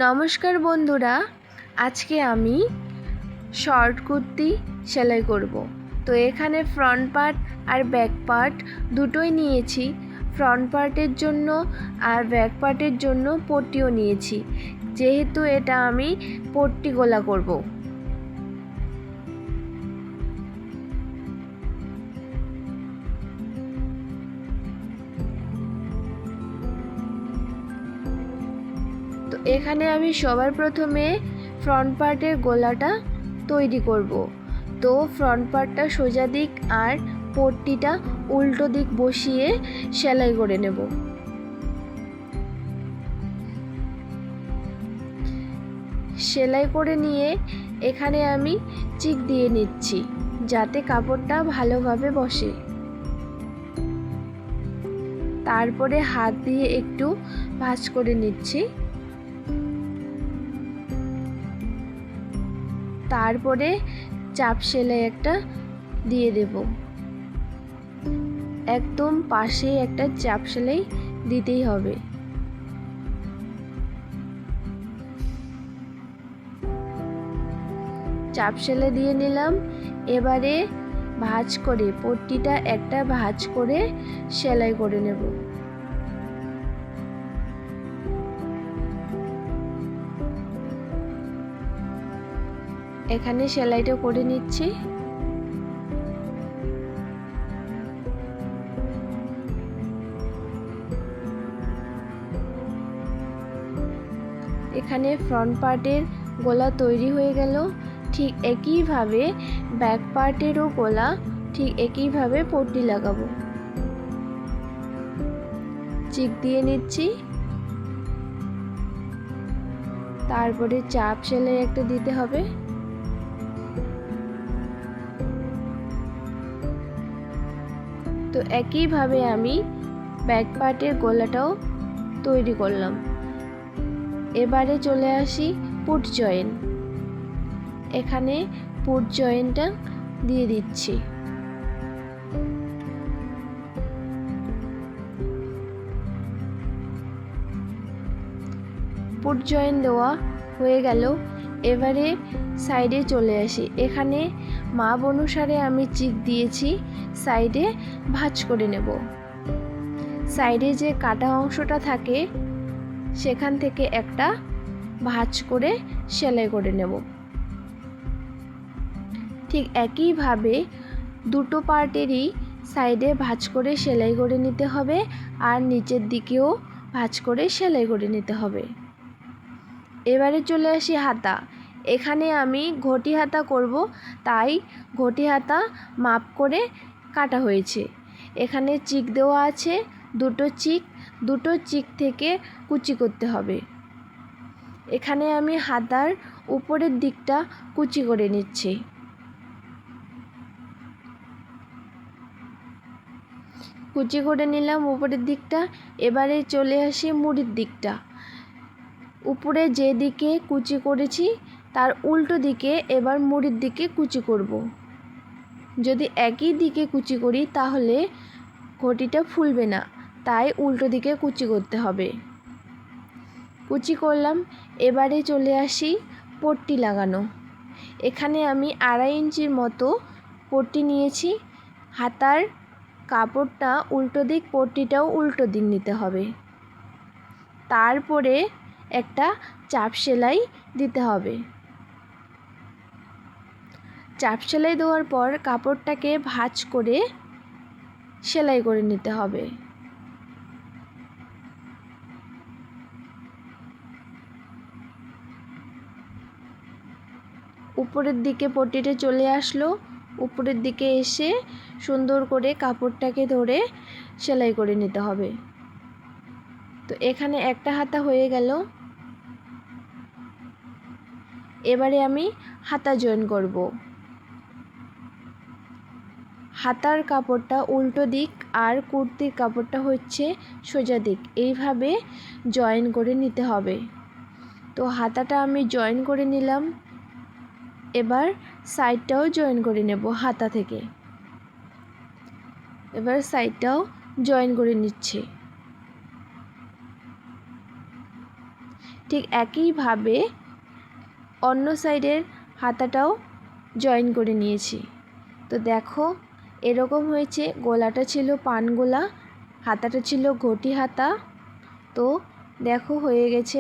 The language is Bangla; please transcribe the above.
নমস্কার বন্ধুরা, আজকে আমি শর্ট কুর্তি সেলাই করব। তো এখানে ফ্রন্ট পার্ট আর ব্যাক পার্ট দুটোই নিয়েছি। ফ্রন্ট পার্টের জন্য আর ব্যাক পার্টের জন্য পট্টিও নিয়েছি, যেহেতু এটা আমি পট্টি গলা করব। তো এখানে আমি সবার প্রথমে ফ্রন্ট পার্টের গলাটা তৈরি করব। তো ফ্রন্ট পার্টটা সোজা দিক আর পট্টিটা উল্টো দিক বসিয়ে সেলাই করে নেব। সেলাই করে নিয়ে এখানে আমি চিক দিয়ে নিচ্ছি, যাতে কাপড়টা ভালোভাবে বসে। তারপরে হাত দিয়ে একটু ভাঁজ করে নিচ্ছি। তারপরে চাপ সেলাই একটা দিয়ে দেব। একদম পাশে একটা চাপ সেলাই দিতেই হবে। চাপ সেলাই দিয়ে নিলাম। এবারে ভাঁজ করে পট্টিটা একটা ভাঁজ করে সেলাই করে নেব। এখানে সেলাইটা করে নিচ্ছি। এখানে ফ্রন্ট পার্টের গলা তৈরি হয়ে গেল। ঠিক একইভাবে ব্যাক পার্টেরও গলা ঠিক একইভাবে পট্টি লাগাবো। চিক দিয়ে নিচ্ছি। তারপরে চাপ সেলাই একটা দিতে হবে। তো একইভাবে আমি ব্যাক পার্টের গলাটাও তৈরি করলাম। এবারে চলে আসি পুট জয়েন। এখানে পুট জয়েনটা দিয়ে দিচ্ছি। পুট জয়েন দেওয়া হয়ে গেল। এবারে সাইডে চলে আসি। এখানে মাপ অনুসারে আমি চিক দিয়েছি, সাইডে ভাঁজ করে নেব। সাইডে যে কাটা অংশটা থাকে সেখান থেকে একটা ভাঁজ করে সেলাই করে নেব। ঠিক একইভাবে দুটো পার্টেরই সাইডে ভাঁজ করে সেলাই করে নিতে হবে, আর নিচের দিকেও ভাঁজ করে সেলাই করে নিতে হবে। এবারে চলে আসি হাতা। এখানে আমি ঘটি হাতা করব, তাই ঘটি হাতা মাপ করে কাটা হয়েছে। এখানে চিক দেওয়া আছে, দুটো চিক থেকে কুচি করতে হবে। এখানে আমি হাতার উপরের দিকটা কুচি করে নিচ্ছি। কুচি করে নিলাম উপরের দিকটা। এবারে চলে আসি মুড়ির দিকটা। উপরে যে দিকে কুচি করেছি তার উল্টো দিকে এবার মুড়ির দিকে কুচি করব। যদি একই দিকে কুচি করি তাহলে ঘটিটা ফুলবে না, তাই উল্টো দিকে কুচি করতে হবে। কুচি করলাম। এবারে চলে আসি পট্টি লাগানো। এখানে আমি 2.5 ইঞ্চির মতো পট্টি নিয়েছি। হাতার কাপড়টা উল্টো দিক, পট্টিটাও উল্টো দিক নিতে হবে। তারপরে একটা চাপ সেলাই দিতে হবে। চাপ সেলাই দেওয়ার পর কাপড়টাকে ভাঁজ করে সেলাই করে নিতে হবে। উপরের দিকে পট্টিটা চলে আসলো। উপরের দিকে এসে সুন্দর করে কাপড়টাকে ধরে সেলাই করে নিতে হবে। তো এখানে একটা হাতা হয়ে গেল। এবারে আমি হাতা জয়েন করব। হাতার কাপড়টা উল্টো দিক আর কুর্তির কাপড়টা হচ্ছে সোজা দিক, এইভাবে জয়েন করে নিতে হবে। তো হাতাটা আমি জয়েন করে নিলাম। এবার সাইডটাও জয়েন করে নেব হাতা থেকে। এবার সাইডটাও জয়েন করে নিচ্ছি। ঠিক একইভাবে অন্য সাইডের হাতাটাও জয়েন করে নিয়েছি। তো দেখো এরকম হয়েছে। গলাটা ছিল পান গলা, হাতাটা ছিল ঘটি হাতা। তো দেখো হয়ে গেছে